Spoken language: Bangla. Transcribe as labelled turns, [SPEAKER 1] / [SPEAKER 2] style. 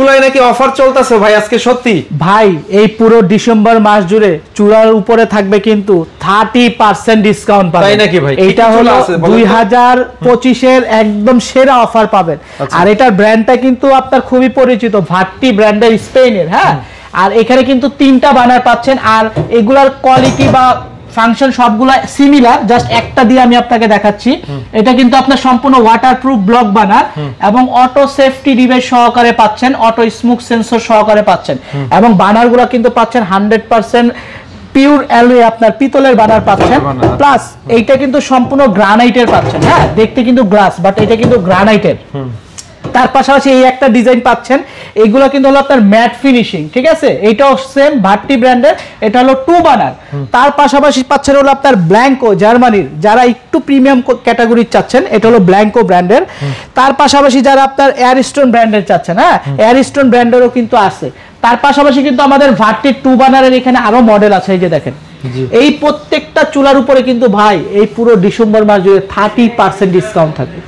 [SPEAKER 1] চুলায় নাকি অফার চলতেছে ভাই আজকে সত্যি?
[SPEAKER 2] ভাই এই পুরো ডিসেম্বর মাস জুড়ে চুলার উপরে থাকবে কিন্তু 30% ডিসকাউন্ট পাবেন।
[SPEAKER 1] তাই নাকি ভাই?
[SPEAKER 2] এটা হলো 2025 এর একদম সেরা অফার পাবেন। আর এটার ব্র্যান্ডটা কিন্তু আপনার খুবই পরিচিত, ভাট্টি ব্র্যান্ডের, স্পেনের। হ্যাঁ, আর এখানে কিন্তু 3টা বানার পাচ্ছেন। আর এগুলার কোয়ালিটি বা ফাংশন সবগুলা সিমিলার, জাস্ট একটা দিয়ে আমি আপনাকে দেখাচ্ছি। এটা কিন্তু আপনার সম্পূর্ণ ওয়াটারপ্রুফ ব্লক বানার এবং অটো সেফটি ডিভাইস সহকারে পাচ্ছেন, অটো স্মোক সেন্সর সহকারে পাচ্ছেন এবং বানারগুলো কিন্তু পাচ্ছেন 100% পিওর অ্যালয়, আপনার পিতলের বানার পাচ্ছেন। প্লাস এইটা কিন্তু সম্পূর্ণ গ্রানাইটের পাচ্ছেন। হ্যাঁ, দেখতে কিন্তু গ্লাস, বাট এটা কিন্তু গ্রানাইটের। তার পাশাপাশি এই একটা ডিজাইন পাচ্ছেন, এগুলো কিন্তু হলো আপনার ম্যাট ফিনিশিং। ঠিক আছে, এটাও সেম ভাট্টি ব্র্যান্ডের, এটা হলো 2 বানার। তার পাশাপাশি পাচ্ছেন হলো আপনার ব্ল্যাঙ্কো, জার্মানির, যারা একটু প্রিমিয়াম ক্যাটাগরি চাচ্ছেন, এটা হলো ব্ল্যাঙ্কো ব্র্যান্ডের। তার পাশাপাশি যারা আপনার এয়ারস্টোন ব্র্যান্ডের চাচ্ছেন, হ্যাঁ, এয়ারস্টোন ব্র্যান্ডেরও কিন্তু আছে। তার পাশাপাশি কিন্তু আমাদের ভাট্টি 2 বানারের এখানে আরো মডেল আছে, এই যে দেখেন। এই প্রত্যেকটা চুলার উপরে কিন্তু ভাই এই পুরো ডিসেম্বর মাস জুড়ে 30% ডিসকাউন্ট থাকবে।